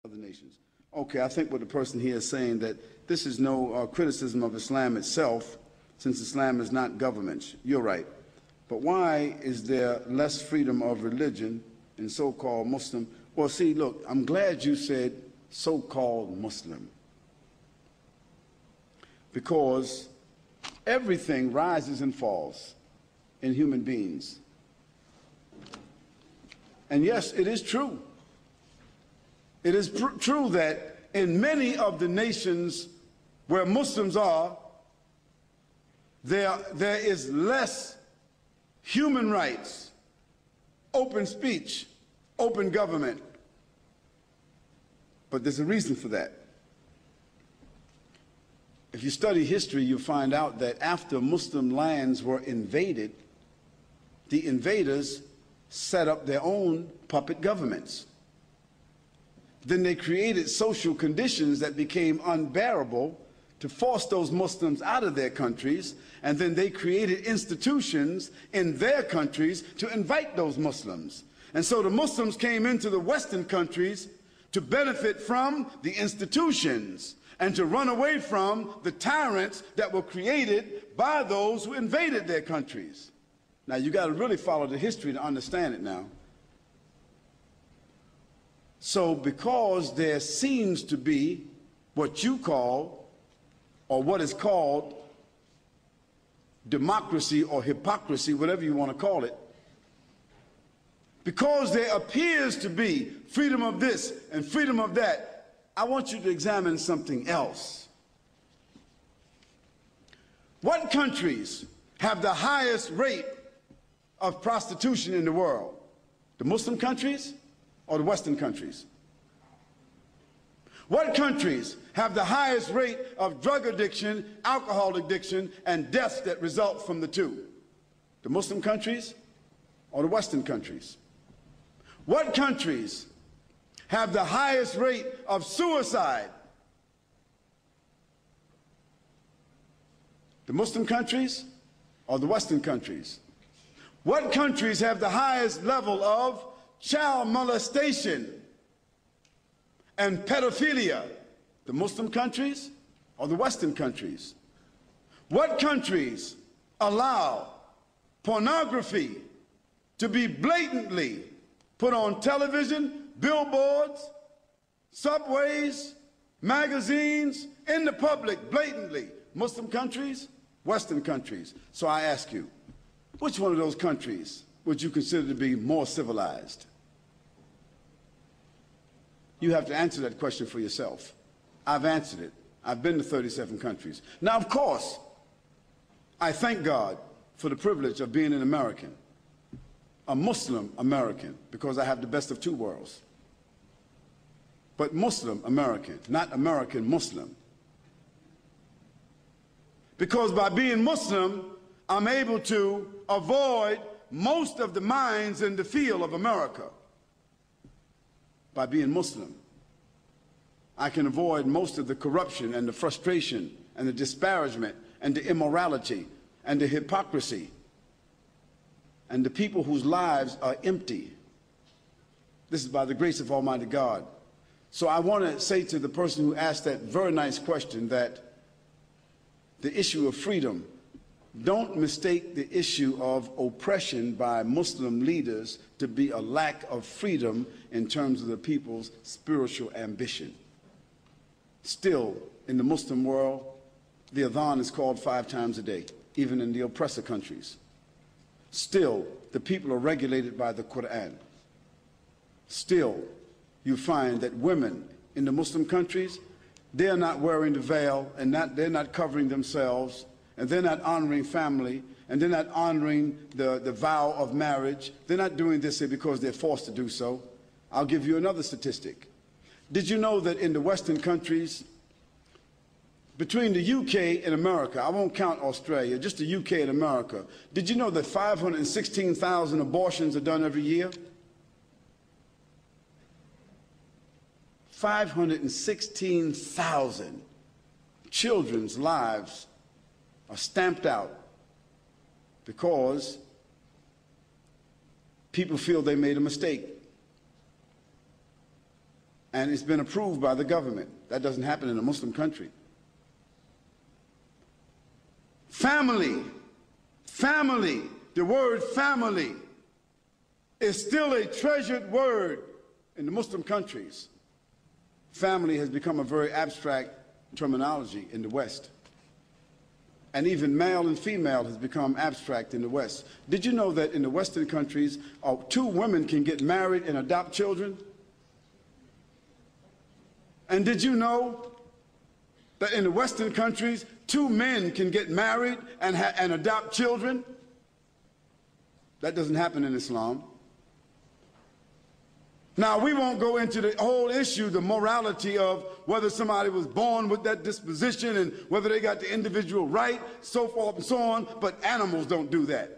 other nations. Okay, I think what the person here is saying that this is no criticism of Islam itself, since Islam is not government. You're right. But why is there less freedom of religion in so-called Muslim? Well, see, look, I'm glad you said so-called Muslim, because everything rises and falls in human beings. And yes, it is true. It is true that in many of the nations where Muslims are, there is less human rights, open speech, open government. But there's a reason for that. If you study history, you find out that after Muslim lands were invaded, the invaders set up their own puppet governments. Then they created social conditions that became unbearable to force those Muslims out of their countries, and then they created institutions in their countries to invite those Muslims. And so the Muslims came into the Western countries to benefit from the institutions and to run away from the tyrants that were created by those who invaded their countries. Now, you got to really follow the history to understand it now. So because there seems to be what you call, or what is called, democracy or hypocrisy, whatever you want to call it, because there appears to be freedom of this and freedom of that, I want you to examine something else. What countries have the highest rate of prostitution in the world? The Muslim countries or the Western countries? What countries have the highest rate of drug addiction, alcohol addiction, and deaths that result from the two? The Muslim countries or the Western countries? What countries have the highest rate of suicide? The Muslim countries or the Western countries? What countries have the highest level of child molestation and pedophilia? The Muslim countries or the Western countries? What countries allow pornography to be blatantly put on television, billboards, subways, magazines, in the public, blatantly? Muslim countries, Western countries. So I ask you, which one of those countries would you consider to be more civilized? You have to answer that question for yourself. I've answered it. I've been to 37 countries. Now, of course, I thank God for the privilege of being an American, a Muslim American, because I have the best of two worlds. But Muslim American, not American Muslim. Because by being Muslim, I'm able to avoid most of the mines in the field of America. By being Muslim, I can avoid most of the corruption and the frustration and the disparagement and the immorality and the hypocrisy and the people whose lives are empty. This is by the grace of Almighty God. So I want to say to the person who asked that very nice question that the issue of freedom, don't mistake the issue of oppression by Muslim leaders to be a lack of freedom in terms of the people's spiritual ambition. Still, in the Muslim world, the adhan is called 5 times a day, even in the oppressor countries. Still, the people are regulated by the Quran. Still, you find that women in the Muslim countries, they're not wearing the veil and they're not covering themselves, and they're not honoring family, and they're not honoring the vow of marriage. They're not doing this because they're forced to do so. I'll give you another statistic. Did you know that in the Western countries, between the UK and America, I won't count Australia, just the UK and America, did you know that 516,000 abortions are done every year? 516,000 children's lives are stamped out because people feel they made a mistake. and it's been approved by the government. That doesn't happen in a Muslim country. Family, the word family is still a treasured word in the Muslim countries. Family has become a very abstract terminology in the West. And even male and female has become abstract in the West. Did you know that in the Western countries, 2 women can get married and adopt children? And did you know that in the Western countries, 2 men can get married and adopt children? That doesn't happen in Islam. Now, we won't go into the whole issue, the morality of whether somebody was born with that disposition and whether they got the individual right, so forth and so on, but animals don't do that.